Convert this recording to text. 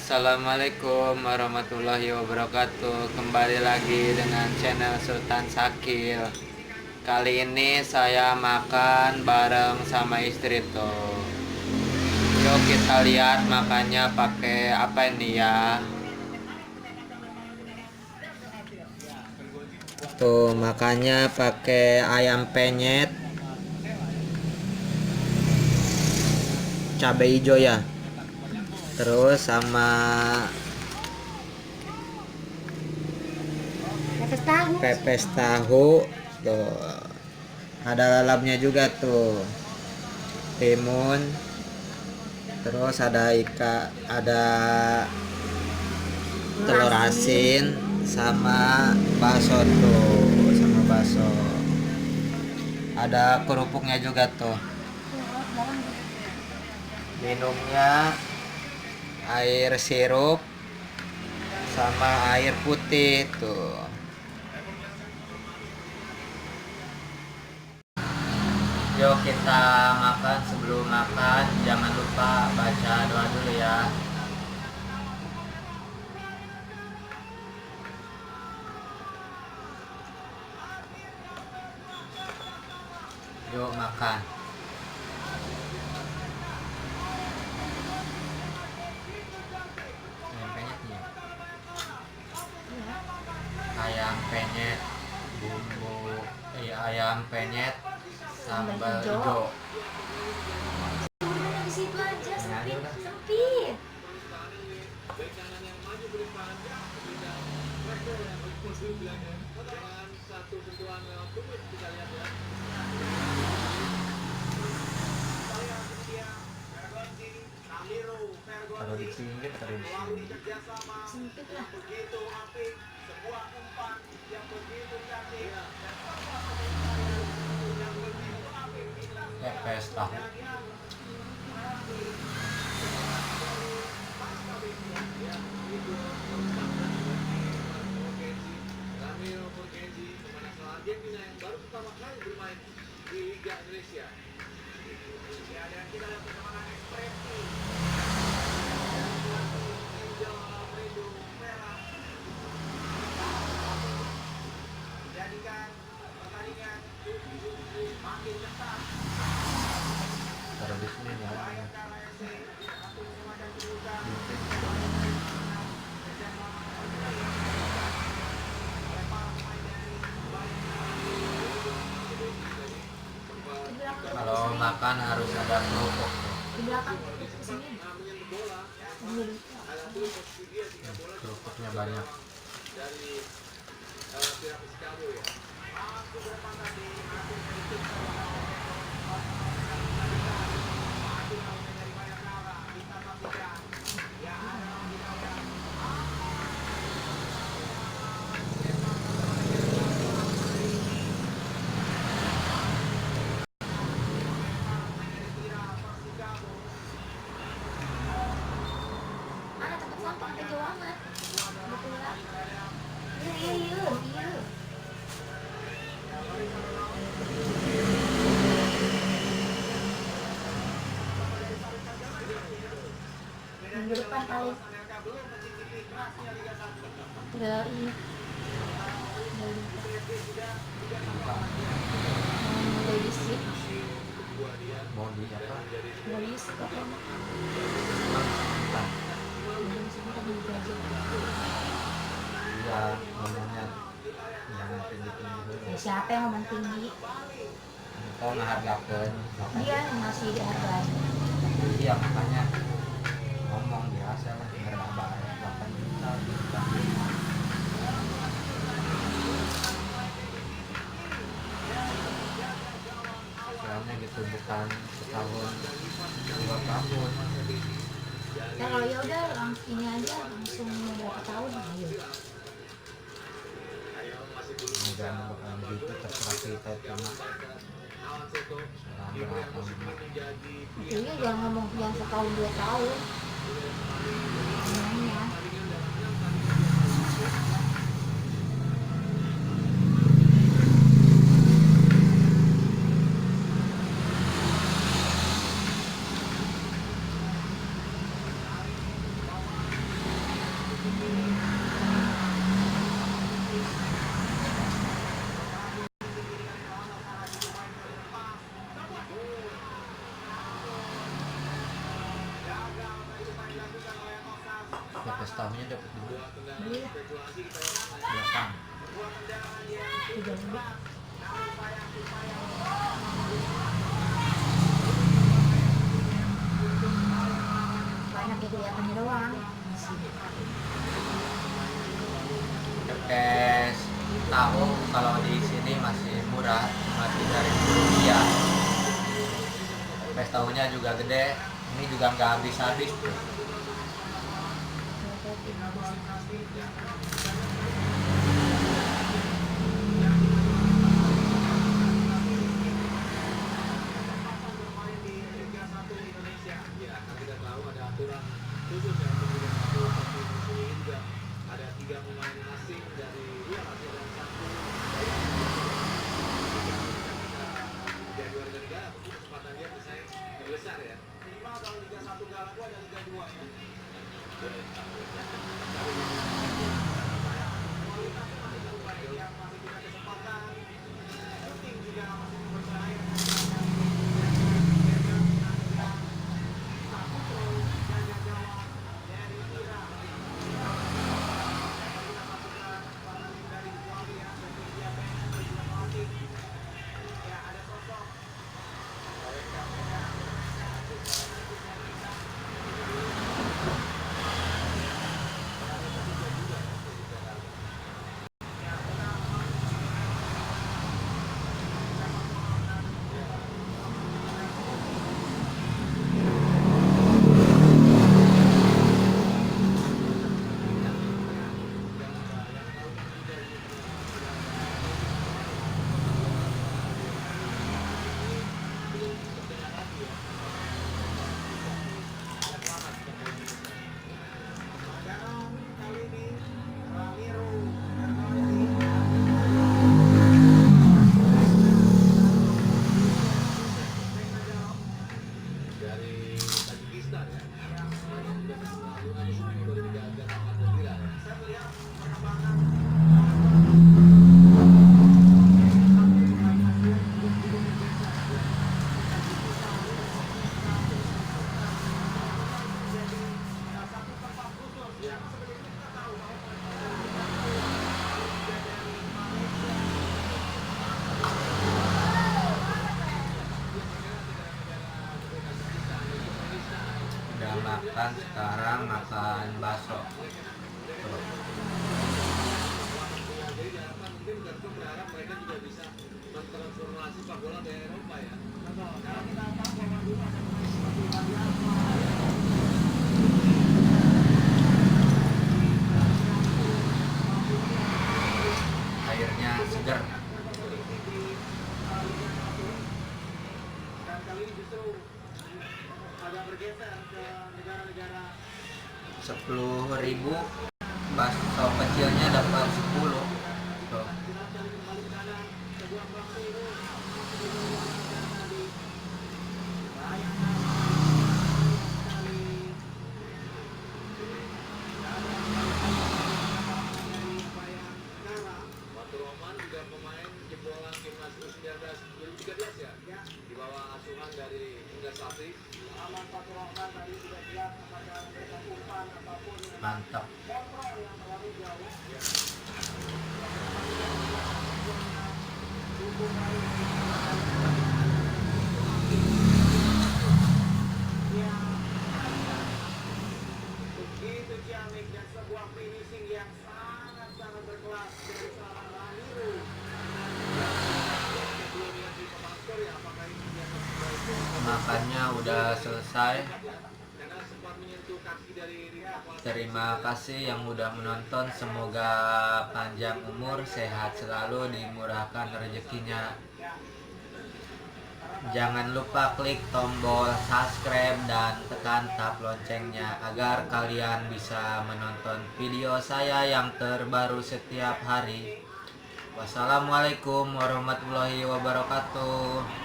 Assalamualaikum warahmatullahi wabarakatuh. Kembali lagi dengan channel Sultan Sakil. Kali ini saya makan bareng sama istri tuh. Yuk kita lihat makannya pakai apa ini ya. Tuh makannya pakai ayam penyet, cabai hijau ya. Terus sama pepes tahu tuh, ada lalapnya juga tuh, timun, terus ada telur asin sama bakso tuh, sama bakso, ada kerupuknya juga tuh. Minumnya air sirup sama air putih tuh. Yuk kita makan. Sebelum makan jangan lupa baca doa dulu ya. Yuk makan. Ayam penyet bumbu ayam penyet sambal hijau. Di situ aja sempit. Kalau di sini terus Sempit lah. pepes tahu. Taruh di sini ya. Kalau makan harus ada kerupuk. Di belakang sini. Kerupuknya banyak. Mana tempat sampah sampai jauh amat. Betul lah. Iya. Minggu depan kali. Tinggal ini. Mau diisi. Mau di apa? Mau diisi kok. Iya, ngomongnya jangan tinggi-tinggi dulu. Siapa yang ngomong tinggi? Kita ngehargakan. Dia masih dihargai. Iya makanya ngomong biasa lah, berapa 8 juta. Soalnya gitu bukan setahun 2 tahun. Ya kalau ya udah langsung ini aja langsung berapa tahun ayo. Jangan bakalan gitu, terserah kita cuma berapa. Intinya jangan ngomong yang setahun 2 tahun. Semuanya. pepes tahunya dapat dua. Beli lah. Belakang. 3.000. Banyak ya kelihatannya doang. Pepes tahu kalau di sini masih murah, cuma 3.000 rupiah. Pepes tahunya juga gede, ini juga nggak habis-habis tuh. Udah makan, sekarang makan bakso. Tuh. Airnya segar. Rp10.000, bakso kecilnya dapat 10. Tuh. Mantap. Begitu ciamik dan sebuah finishing yang sangat-sangat berkelas dari seorang Raniru. Makannya udah selesai. Terima kasih yang udah menonton. Semoga panjang umur, sehat selalu, dimurahkan rezekinya. Jangan lupa klik tombol subscribe dan tekan tab loncengnya agar kalian bisa menonton video saya yang terbaru setiap hari. Wassalamualaikum warahmatullahi wabarakatuh.